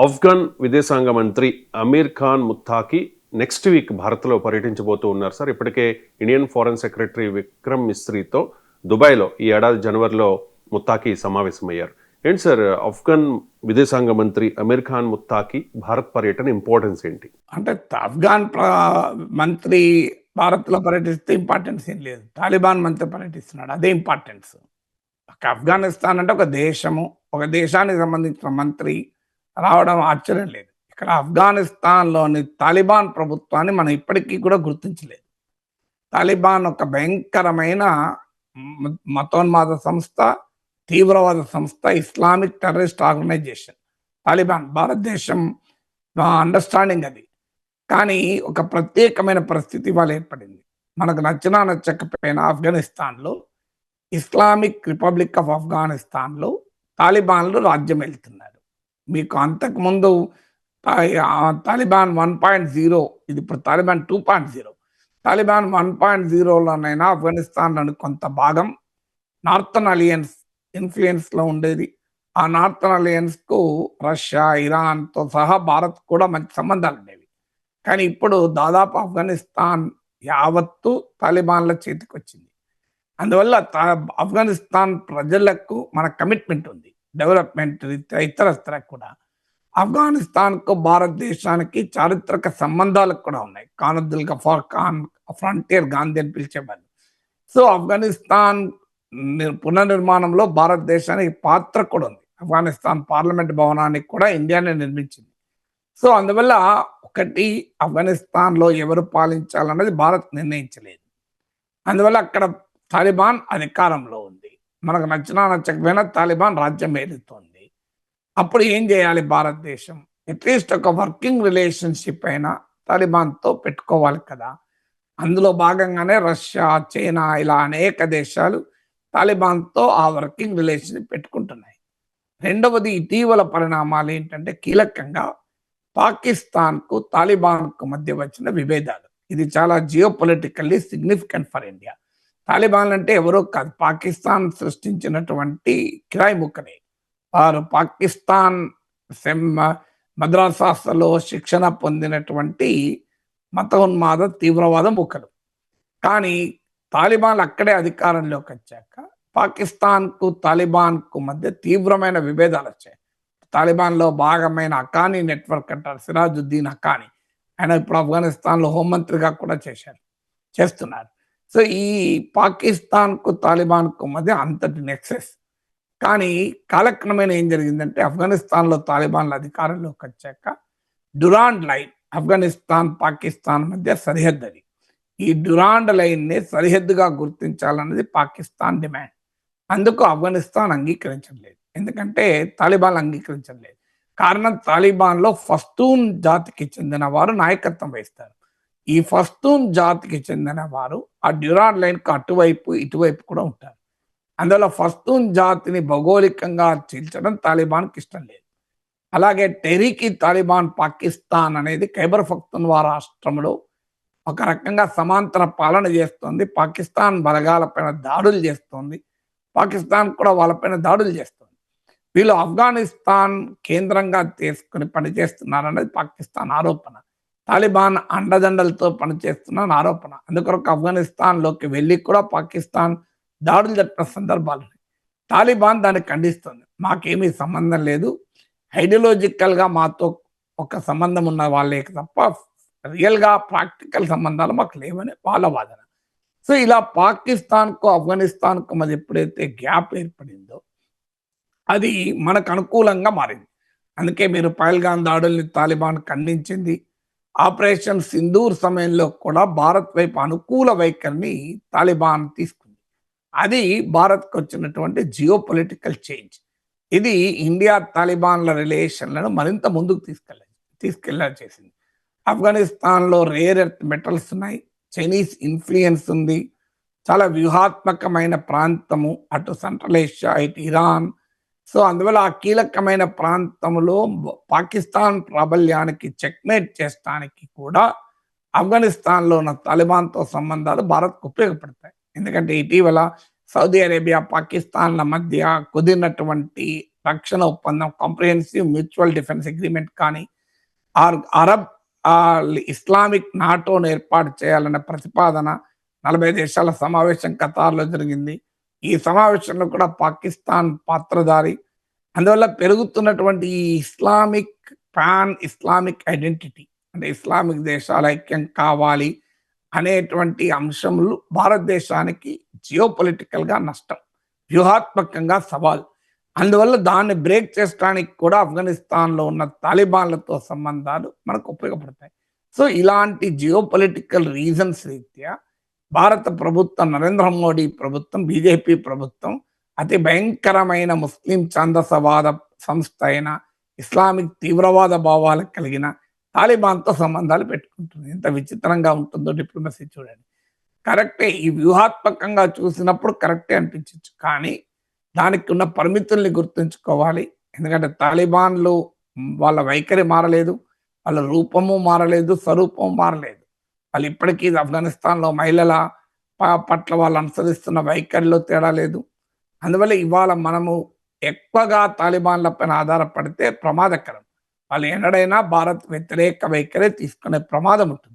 ఆఫ్ఘన్ విదేశాంగ మంత్రి Aamir Khan ముత్తాకి next week భారత్లో పర్యటించబోతూ ఉన్నారు సార్. ఇప్పటికే ఇండియన్ ఫారెన్ సెక్రటరీ విక్రమ్ మిస్త్రీతో దుబాయ్లో ఈ ఏడాది జనవరిలో ముత్తాకి సమావేశమయ్యారు. ఏంటి సార్ ఆఫ్ఘన్ విదేశాంగ మంత్రి అమీర్ ఖాన్ ముత్తాకి భారత్ పర్యటన ఇంపార్టెన్స్ ఏంటి? అంటే ఆఫ్ఘాన్ మంత్రి భారత్లో పర్యటిస్తే ఇంపార్టెన్స్ ఏం లేదు. తాలిబాన్ మంత్రి పర్యటిస్తున్నాడు, అదే ఇంపార్టెన్స్. ఆఫ్ఘనిస్తాన్ అంటే ఒక దేశము, ఒక దేశానికి సంబంధించిన మంత్రి రావడం ఆశ్చర్యం లేదు. ఇక్కడ ఆఫ్ఘనిస్తాన్లోని తాలిబాన్ ప్రభుత్వాన్ని మనం ఇప్పటికీ కూడా గుర్తించలేదు. తాలిబాన్ ఒక భయంకరమైన మతోన్మాద సంస్థ, తీవ్రవాద సంస్థ, ఇస్లామిక్ టెర్రరిస్ట్ ఆర్గనైజేషన్ తాలిబాన్. భారతదేశం అండర్స్టాండింగ్ అది. కానీ ఒక ప్రత్యేకమైన పరిస్థితి వాళ్ళు ఏర్పడింది. మనకు నచ్చినా నచ్చకపోయినా ఆఫ్ఘనిస్తాన్లో ఇస్లామిక్ రిపబ్లిక్ ఆఫ్ ఆఫ్ఘనిస్తాన్లో తాలిబాన్లు రాజ్యం వెళ్తున్నారు. మీకు అంతకుముందు తాలిబాన్ 1.0, ఇది ఇప్పుడు తాలిబాన్ 2.0. తాలిబాన్ 1.0లోనైనా ఆఫ్ఘనిస్తాన్లోని కొంత భాగం నార్థన్ అలియన్స్ ఇన్ఫ్లుయెన్స్లో ఉండేది. ఆ నార్థన్ అలియన్స్కు రష్యా, ఇరాన్తో సహా భారత్ కూడా మంచి సంబంధాలు ఉండేవి. కానీ ఇప్పుడు దాదాపు ఆఫ్ఘనిస్తాన్ యావత్తు తాలిబాన్ల చేతికి వచ్చింది. అందువల్ల ఆఫ్ఘనిస్తాన్ ప్రజలకు మన కమిట్మెంట్ ఉంది, డెవలప్మెంట్ రీత్యా ఇతరత్ర కూడా. ఆఫ్ఘనిస్తాన్కు భారతదేశానికి చారిత్రక సంబంధాలకు కూడా ఉన్నాయి. ఖాన్ అబ్దుల్ గఫార్ ఖాన్ ఫ్రంటియర్ గాంధీ అని పిలిచేవాళ్ళు. సో ఆఫ్ఘనిస్తాన్ పునర్నిర్మాణంలో భారతదేశానికి పాత్ర కూడా ఉంది. ఆఫ్ఘనిస్తాన్ పార్లమెంట్ భవనానికి కూడా ఇండియానే నిర్మించింది. సో అందువల్ల ఒకటి, ఆఫ్ఘనిస్తాన్లో ఎవరు పాలించాలన్నది భారత్ నిర్ణయించలేదు. అందువల్ల అక్కడ తాలిబాన్ అధికారంలో ఉంది. మనకు నచ్చినా నచ్చకపోయినా తాలిబాన్ రాజ్యం ఏలుతోంది. అప్పుడు ఏం చేయాలి భారతదేశం? అట్లీస్ట్ ఒక వర్కింగ్ రిలేషన్షిప్ అయినా తాలిబాన్తో పెట్టుకోవాలి కదా. అందులో భాగంగానే రష్యా, చైనా ఇలా అనేక దేశాలు తాలిబాన్తో ఆ వర్కింగ్ రిలేషన్ పెట్టుకుంటున్నాయి. రెండవది, ఇటీవల పరిణామాలు ఏంటంటే కీలకంగా పాకిస్తాన్కు తాలిబాన్కు మధ్య వచ్చిన విభేదాలు. ఇది చాలా geopolitically significant for India. Taliban అంటే ఎవరో కాదు, పాకిస్తాన్ సృష్టించినటువంటి కిరాయి ముక్కనే. వారు పాకిస్తాన్ మద్రాసాలో శిక్షణ పొందినటువంటి మతోన్మాద తీవ్రవాద ముక్కలు. కానీ తాలిబాన్లు అక్కడే అధికారంలోకి వచ్చాక పాకిస్తాన్కు తాలిబాన్కు మధ్య తీవ్రమైన విభేదాలు వచ్చాయి. తాలిబాన్లో భాగమైన హకానీ నెట్వర్క్ అంటారు, సిరాజుద్దీన్ హకానీ, ఆయన ఇప్పుడు ఆఫ్ఘనిస్తాన్లో హోంమంత్రిగా కూడా చేస్తున్నారు. సో ఈ పాకిస్తాన్కు తాలిబాన్కు మధ్య అంతటి నెక్సెస్. కానీ కాలక్రమేణ ఏం జరిగిందంటే ఆఫ్ఘనిస్తాన్లో తాలిబాన్ల అధికారంలోకి వచ్చాక డురాండ్ లైన్, ఆఫ్ఘనిస్తాన్ పాకిస్తాన్ మధ్య సరిహద్దు అది. ఈ డురాండ్ లైన్ని సరిహద్దుగా గుర్తించాలన్నది పాకిస్తాన్ డిమాండ్. అందుకు ఆఫ్ఘనిస్తాన్ అంగీకరించలేదు, ఎందుకంటే తాలిబాన్లు అంగీకరించలేదు. కారణం, తాలిబాన్లో పష్తూన్ జాతికి చెందిన వారు నాయకత్వం వహిస్తారు. ఈ పష్తూన్ జాతికి చెందిన వారు ఆ డ్యూరాన్ లైన్కు అటువైపు ఇటువైపు కూడా ఉంటారు. అందువల్ల పష్తూన్ జాతిని భౌగోళికంగా చీల్చడం తాలిబాన్కి ఇష్టం లేదు. అలాగే టెహ్రీక్ తాలిబాన్ పాకిస్తాన్ అనేది ఖైబర్ పఖ్తూన్ఖ్వా రాష్ట్రంలో ఒక రకంగా సమాంతర పాలన చేస్తుంది. పాకిస్తాన్ బలగాలపైన దాడులు చేస్తుంది, పాకిస్తాన్ కూడా వాళ్ళపైన దాడులు చేస్తుంది. వీళ్ళు ఆఫ్ఘనిస్తాన్ కేంద్రంగా తీసుకుని పనిచేస్తున్నారనేది పాకిస్తాన్ ఆరోపణ. తాలిబాన్ అండదండలతో పనిచేస్తున్న ఆరోపణ. అందుకొరకు ఆఫ్ఘనిస్తాన్లోకి వెళ్ళి కూడా పాకిస్తాన్ దాడులు జరిపిన సందర్భాలు. తాలిబాన్ దాన్ని ఖండిస్తుంది. మాకేమీ సంబంధం లేదు, ఐడియాలజికల్గా మాతో ఒక సంబంధం ఉన్న వాళ్ళే తప్ప రియల్గా ప్రాక్టికల్ సంబంధాలు మాకు లేవని వాళ్ళ వాదన. సో ఇలా పాకిస్తాన్కు ఆఫ్ఘనిస్తాన్కు మధ్య ఎప్పుడైతే గ్యాప్ ఏర్పడిందో అది మనకు అనుకూలంగా మారింది. అందుకే మీరు పహల్గామ్ దాడుల్ని తాలిబాన్ ఖండించింది. ఆపరేషన్ సింధూర్ సమయంలో కూడా భారత్ వైపు అనుకూల వైఖరిని తాలిబాన్ తీసుకుంది. అది భారత్కు వచ్చినటువంటి జియో పొలిటికల్ చేంజ్. ఇది ఇండియా తాలిబాన్ల రిలేషన్లను మరింత ముందుకు తీసుకెళ్ళ చేసింది. ఆఫ్ఘనిస్తాన్లో రేర్ ఎర్త్ మెటల్స్ ఉన్నాయి, చైనీస్ ఇన్ఫ్లుయెన్స్ ఉంది, చాలా వ్యూహాత్మకమైన ప్రాంతము, అటు సెంట్రల్ ఏషియా, ఇటు ఇరాన్. సో అందువల్ల ఆ కీలకమైన ప్రాంతంలో పాకిస్తాన్ ప్రాబల్యానికి చెక్మేట్ చేయడానికి కూడా ఆఫ్ఘనిస్తాన్లో ఉన్న తాలిబాన్తో సంబంధాలు భారత్కు ఉపయోగపడతాయి. ఎందుకంటే ఇటీవల సౌదీ అరేబియా, పాకిస్తాన్ల మధ్య కుదిరినటువంటి రక్షణ ఒప్పందం, కాంప్రిహెన్సివ్ మ్యూచువల్ డిఫెన్స్ అగ్రిమెంట్ కానీ, అరబ్ ఇస్లామిక్ నాటోను ఏర్పాటు చేయాలనే ప్రతిపాదన 40 దేశాల సమావేశం ఖతార్లో జరిగింది. ఈ సమావేశంలో కూడా పాకిస్తాన్ పాత్రధారి. అందువల్ల పెరుగుతున్నటువంటి ఈ ఇస్లామిక్ ఐడెంటిటీ, అంటే ఇస్లామిక్ దేశాల ఐక్యం కావాలి అనేటువంటి అంశములు భారతదేశానికి జియోపొలిటికల్గా నష్టం, వ్యూహాత్మకంగా సవాల్. అందువల్ల దాన్ని బ్రేక్ చేయడానికి కూడా ఆఫ్ఘనిస్తాన్లో ఉన్న తాలిబాన్లతో సంబంధాలు మనకు ఉపయోగపడతాయి. సో ఇలాంటి జియోపొలిటికల్ రీజన్స్ రీత్యా భారత ప్రభుత్వం, నరేంద్ర మోడీ ప్రభుత్వం, బీజేపీ ప్రభుత్వం అతి భయంకరమైన ముస్లిం ఛాందసవాద సంస్థ అయిన ఇస్లామిక్ తీవ్రవాద భావాలు కలిగిన తాలిబాన్తో సంబంధాలు పెట్టుకుంటుంది. ఎంత విచిత్రంగా ఉంటుందో డిప్లొమసీ చూడండి. కరెక్టే, ఈ వ్యూహాత్మకంగా చూసినప్పుడు కరెక్టే అనిపించవచ్చు, కానీ దానికి ఉన్న పరిమితుల్ని గుర్తుంచుకోవాలి. ఎందుకంటే తాలిబాన్లు వాళ్ళ వైఖరి మారలేదు, వాళ్ళ రూపము మారలేదు, స్వరూపం మారలేదు. వాళ్ళు ఇప్పటికీ ఆఫ్ఘనిస్తాన్లో మహిళల పట్ల వాళ్ళు అనుసరిస్తున్న వైఖరిలో తేడా లేదు. అందువల్ల ఇవాళ మనము ఎక్కువగా తాలిబాన్ల పైన ఆధారపడితే ప్రమాదకరం. వాళ్ళు ఎన్నడైనా భారత్ వ్యతిరేక వైఖరి తీసుకునే ప్రమాదం ఉంటుంది.